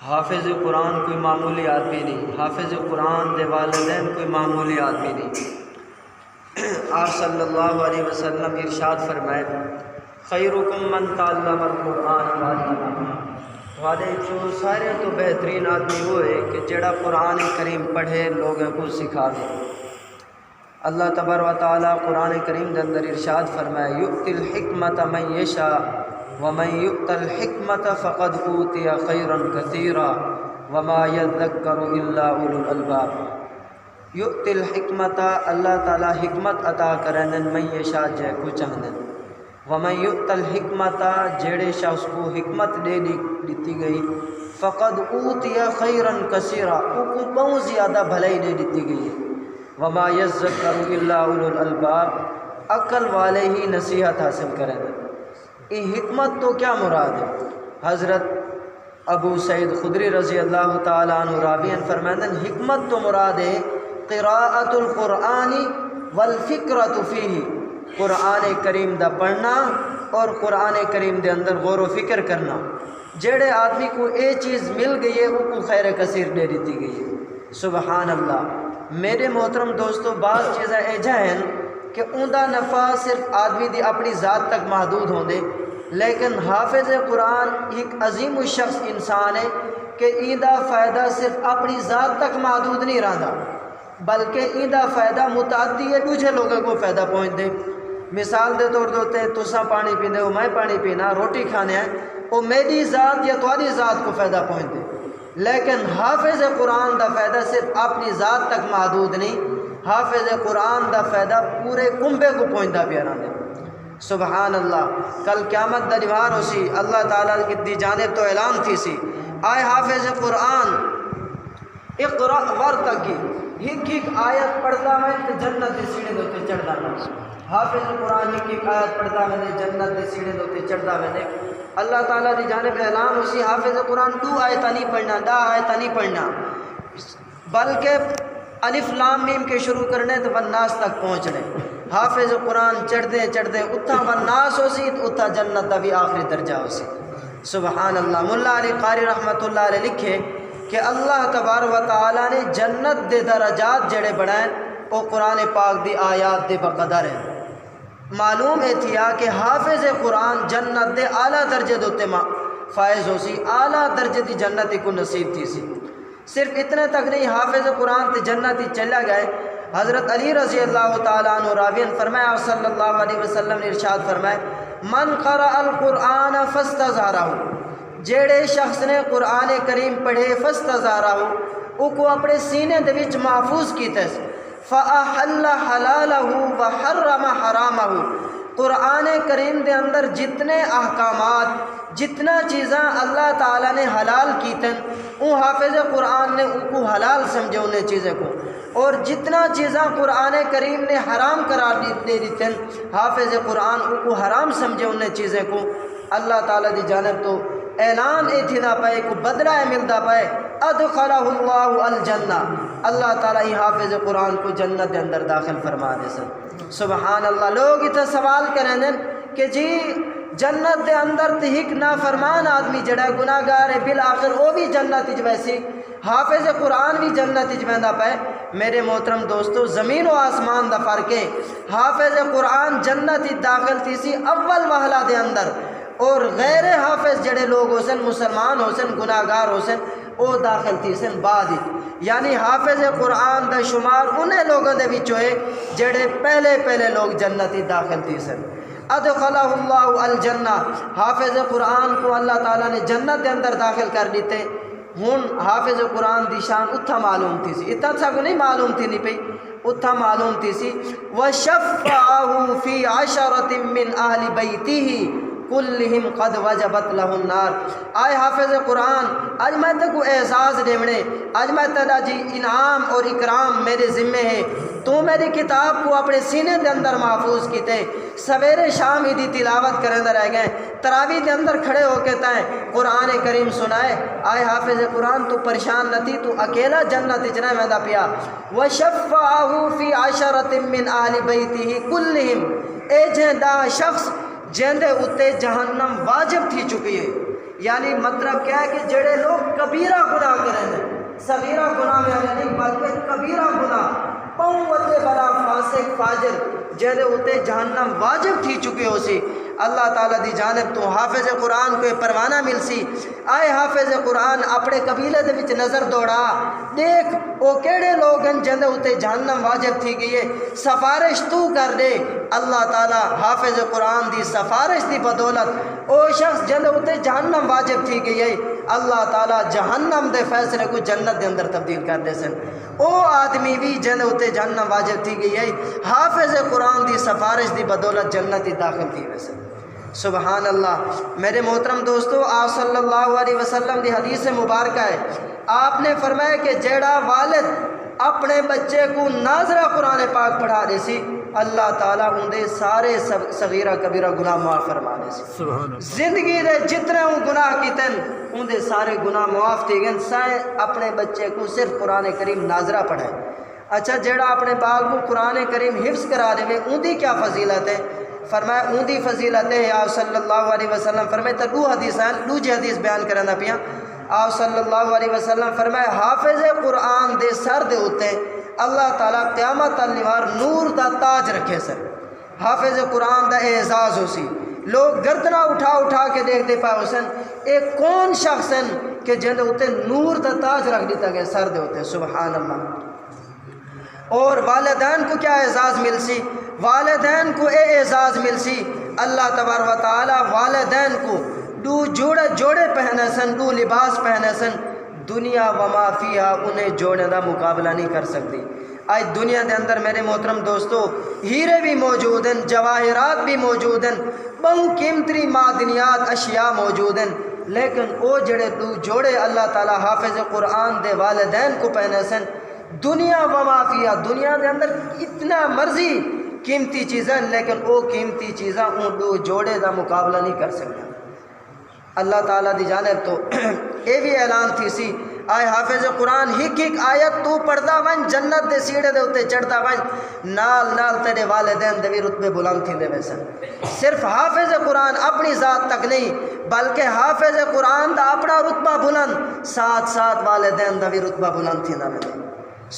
حافظ قرآن کوئی معمولی آدمی نہیں، حافظ قرآن دے والدین کوئی معمولی آدمی نہیں۔ آپ صلی اللہ علیہ وسلم ارشاد فرمائے خیرکم من تعلم القرآن وعلمہ، تھوڑے چوں سارے تو بہترین آدمی وہ ہے کہ جڑا قرآن کریم پڑھے لوگوں کو سکھا دے۔ اللہ تبارک و تعالیٰ قرآن کریم کے اندر ارشاد فرمائے یؤتی الحکمت من یشاء ومن یؤت الحکمت فقد اوتی خیرا کثیرا وما یذکر الا اولو الالباب۔ یؤتی الحکمت اللہ تعالیٰ حکمت عطا کرن من یشاء جے کو چاہن، ومن یؤت الحکمت جڑے شخص کو حکمت دے دیتی گئی فقد اوتی خیرا کثیرا او کو بہت زیادہ بھلائی دے دیتی گئی ہے، وما یذکر الا اولو الالباب عقل والے ہی نصیحت حاصل کریں۔ یہ حکمت تو کیا مراد ہے؟ حضرت ابو سعید خدری رضی اللہ تعالیٰ عنہ راویان فرمائیں حکمت تو مراد ہے قراءۃ القرآن والفکرۃ فیہ، قرآن کریم دا پڑھنا اور قرآن کریم دے اندر غور و فکر کرنا۔ جڑے آدمی کو اے چیز مل گئی ہے وہ کو خیر کثیر دے دیتی گئی ہے۔ سبحان اللہ۔ میرے محترم دوستو، بعض چیزیں ایجا ہیں کہ اوندا نفع صرف آدمی دی اپنی ذات تک محدود ہوں دے، لیکن حافظ قرآن ایک عظیم الشخص انسان ہے کہ ایندا فائدہ صرف اپنی ذات تک محدود نہیں رہندا، بلکہ ایندا فائدہ متعدی ہے دوسرے لوگوں کو فائدہ پہنچ دے۔ مثال دے طور دوتے تساں پانی پیندے ہو، میں پانی پینا، روٹی کھانے ہیں، وہ میری ذات یا تمہاری ذات کو فائدہ پہنچ دے، لیکن حافظ قرآن دا فائدہ صرف اپنی ذات تک محدود نہیں، حافظ قرآن دا فائدہ پورے کنبے کو پہنچتا پیا رہا ہے۔ سبحان اللہ۔ کل قیامت دا دیوار ہو سی، اللہ تعالیٰ کی دی جانب تو اعلان تھی سی آئے حافظ قرآن اقرأ ورتقی، ایک آیت پڑھتا میں تو جنت دے سیڑھے دوتے چڑھتا میں۔ حافظ قرآن ایک آیت پڑھتا میں جنت دے سیڑھے دوتے چڑھتا میں۔ اللہ تعالیٰ دی جانب اعلان اسی حافظ قرآن 2 آیتہ نہیں پڑھنا، 10 آیتہ نہیں پڑھنا، بلکہ الف لام میم کے شروع کرنے تو والناس تک پہنچنے۔ حافظ قرآن چڑھتے چڑھتے اتھا والناس ہو سی تو اتھا جنت دا بھی آخری درجہ ہو سی۔ سبحان اللہ۔ ملا علی قاری رحمۃ اللہ علیہ لکھے کہ اللہ تبارک و تعالیٰ نے جنت دے درجات جڑے بڑھائیں وہ قرآن پاک دی آیات دے بقدر ہیں۔ معلوم ہے تھیا کہ حافظ قرآن جنت دے اعلیٰ درجے دوتے فائز ہو سی، اعلیٰ درجے دی جنت کو نصیب تھی سی۔ صرف اتنے تک نہیں، حافظ قرآن تے جنت ہی چلا گئے۔ حضرت علی رضی اللہ تعالیٰ عنہ راوین فرمایا صلی اللہ علیہ وسلم نے ارشاد فرمائے من قرأ القرآن فاستظہرہ، جیڑے شخص نے قرآن کریم پڑھے فاستظہرہ او کو اپنے سینے دے وچ محفوظ کیتے فأحل حلالہ وحرم حرامہ، قرآن کریم دے اندر جتنے احکامات جتنا چیزاں اللہ تعالیٰ نے حلال کیتن وہ حافظ قرآن نے ان کو حلال سمجھے انہیں چیزیں کو، اور جتنا چیزاں قرآن کریم نے حرام قرار دے دیتن حافظ قرآن ان کو حرام سمجھے انہیں چیزیں کو۔ اللہ تعالیٰ دی جانب تو اعلان اے تھی نہ پائے کو بدلہ ملتا پائے ادخلہ اللہ الجنہ، اللہ تعالیٰ ہی حافظ قرآن کو جنت دے اندر داخل فرما دے سن۔ سبحان اللہ۔ لوگ اتنا سوال کریں دیں کہ جی جنت دے اندر تے ہک نافرمان آدمی جڑا گناہگار ہے بالآخر وہ بھی جنت ویسی، حافظ قرآن بھی جنت ویندا پائے۔ میرے محترم دوستو، زمین و آسمان دا فرق ہے۔ حافظ قرآن جنت داخل تھی سی اول وہلہ دے اندر، اور غیر حافظ جڑے لوگ ہو سن، مسلمان ہو سن، گناہگار ہو سن، وہ داخل تھی سن بعد ہی۔ یعنی حافظ قرآن دا شمار انہیں لوگوں دے وچ ہوئے جڑے پہلے لوگ جنتی داخل تھی سن۔ ادخلہ اللہ الجنہ، حافظ قرآن کو اللہ تعالیٰ نے جنت دے اندر داخل کر دیتے۔ ہن حافظ قرآن دی شان اتھا معلوم تھی سی، اتنا سا کو نہیں معلوم تھی نہیں پئی، اتھا معلوم تھی سی وشفعہ فی عشرۃ من اہل بیتہ کلہم قد وجبت لہ النار۔ آئے حافظ قرآن آج میں تے کو اعزاز دیونے، آج میں تیرا جی انعام اور اکرام میرے ذمے ہے، تو میری کتاب کو اپنے سینے دے اندر محفوظ کیتے، سویرے شام ہی دی تلاوت کریں رہ گئے، تراویح دے اندر کھڑے ہو کے تائیں قرآن کریم سنائے۔ آئے حافظ قرآن تو پریشان نہ تھی، تو اکیلا جنت اچنا میں دا پیا۔ وشفعہ فی عشرۃ من اہل بیتہ کلہم، اے جہاں دا شخص جہندے اتے جہنم واجب تھی چکی ہے، یعنی مطلب کیا ہے کہ جڑے لوگ کبیرہ گناہ کریں ہیں، صغیرہ گناہ میں نہیں بلکہ کبیرہ گناہ پاؤں وتے بلا فاسق فاجر جہدے اتے جہنم واجب تھی چکے ہو سی، اللہ تعالیٰ دی جانب تو حافظ قرآن کو پروانہ مل سی۔ آئے حافظ قرآن اپنے قبیلے دے وچ نظر دوڑا، دیکھ او کیڑے لوگ ہیں جہدے اتے جہنم واجب تھی گئی ہے، سفارش تو کر دے۔ اللہ تعالیٰ حافظ قرآن دی سفارش دی بدولت او شخص جہدے اتے جہنم واجب تھی گئی ہے، اللہ تعالیٰ جہنم دے فیصلے کو جنت دے اندر تبدیل کر دے سن۔ او آدمی بھی جہدے اتے جہنم واجب تھی گئی ہے، حافظ قرآن دی سفارش دی بدولت جنت دی داخل تھی ویسے۔ سبحان اللہ۔ میرے محترم دوستو، آپ صلی اللہ علیہ وسلم دی حدیث مبارکہ ہے، آپ نے فرمایا کہ جیڑا والد اپنے بچے کو ناظرہ قرآن پاک پڑھا دے سی، اللہ تعالیٰ اندے سارے صغیرہ کبیرہ گناہ معاف فرما دے سی۔ زندگی دے جتنے گناہ کیتن اندے سارے گناہ معاف تھی گئے، سائیں اپنے بچے کو صرف قرآن کریم ناظرہ پڑھائے۔ اچھا جیڑا اپنے بال کو قرآن کریم حفظ کرا دے اندی کیا فضیلت ہے؟ فرمایا اندی فضیلت ہے، آپ صلی اللہ علیہ وسلم فرمائے تو دو حدیث ہیں، دو جی حدیث بیان کرنا پیا۔ آپ صلی اللہ علیہ وسلم فرمائے حافظ قرآن دے سر دے ہوتے اللہ تعالیٰ قیامت النوار نور دا تاج رکھے سر۔ حافظ قرآن دا اعزاز ہو سی، لوگ گردنہ اٹھا اٹھا کے دیکھ دے پائے حسن ایک کون شخص ہیں کہ جن دے ہوتے نور دا تاج رکھ دیتا گیا سر دے ہوتے۔ سبحان اللہ۔ اور والدین کو کیا اعزاز مل سی؟ والدین کو اعزاز مل سی، اللہ تبارک و تعالی والدین کو دو جوڑے پہنے سن، دو لباس پہنے سن، دنیا وما فیہا انہیں جوڑے دا مقابلہ نہیں کر سکتی۔ آج دنیا دے اندر میرے محترم دوستو ہیرے بھی موجود ہیں، جواہرات بھی موجود ہیں، بہت قیمتی معدنیات اشیاء موجود ہیں، لیکن او جڑے دو جوڑے اللہ تعالی حافظ قرآن دے والدین کو پہنے سن، دنیا وما فیہا دنیا دے اندر اتنا مرضی قیمتی چیزیں لیکن وہ قیمتی چیزاں ان دو جوڑے دا مقابلہ نہیں کر سکتا۔ اللہ تعالیٰ دی جانب تو اے بھی اعلان تھی سی، آئے حافظ قرآن ہک ہک آیت تو پڑھدا ون جنت دے سیڑے دے اتے چڑھدا ون نال نال تیرے والدین دے بھی رتبے بلند تھی دے ویسن۔ صرف حافظ قرآن اپنی ذات تک نہیں بلکہ حافظ قرآن دا اپنا رتبہ بلند ساتھ ساتھ والدین دا بھی رتبہ بلند تھی نہ ویسن۔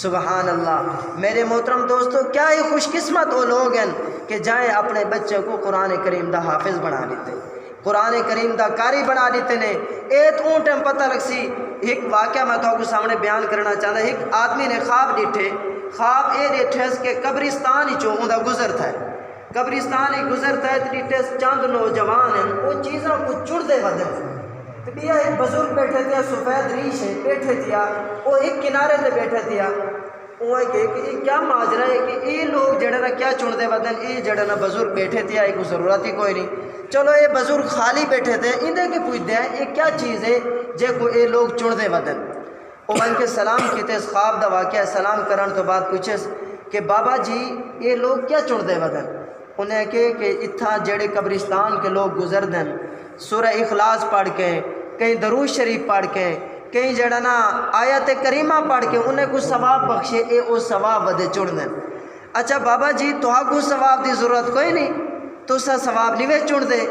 سبحان اللہ۔ میرے محترم دوستو کیا ہی خوش قسمت وہ لوگ ہیں کہ جائیں اپنے بچے کو قرآن کریم دا حافظ بنا دیتے، قرآن کریم دا قاری بنا دیتے نے۔ ایت اون ٹائم پتہ لگ سی ایک واقعہ میں تو سامنے بیان کرنا چاہتا ہے۔ ایک آدمی نے خواب ڈیٹھے، خواب اے ڈیٹھے کہ قبرستان ہی چوں دا گزرتا ہے، قبرستان ہی گزرتا ہے تو ڈیٹھے چند نوجوان ہیں وہ چیزوں کو چڑھتے بدن بیا ایک بزرگ بیٹھے تھے، سفید ریش ہے بیٹھے تھیا، وہ ایک کنارے تے بیٹھے تھیا، وہ کہ یہ کیا ماجرا ہے کہ یہ لوگ جڑے نا کیا چن دے بدن، یہ جڑے نا بزرگ بیٹھے تھے ایک ضرورت ہی کوئی نہیں، چلو یہ بزرگ خالی بیٹھے تھے اندے کے پوچھتے ہیں یہ کیا چیز ہے جے کو یہ لوگ چن دے بدن۔ وہ ان کے سلام کیتے اس خواب دا واقعہ سلام کرن تو بعد پوچھے کہ بابا جی یہ لوگ کیا چن دے بدن؟ انہیں کہ اتھا جڑے قبرستان کے لوگ گزر دیں سورہ اخلاص پڑھ کے، کہیں درود شریف پڑھ کے، کہیں جڑا نا آیت کریمہ پڑھ کے انہیں کو ثواب بخشے، اے او ثواب ودے چن دیں۔ اچھا بابا جی تو کو ثواب دی ضرورت کوئی نہیں، تو سا ثواب نہیں وے چن دے،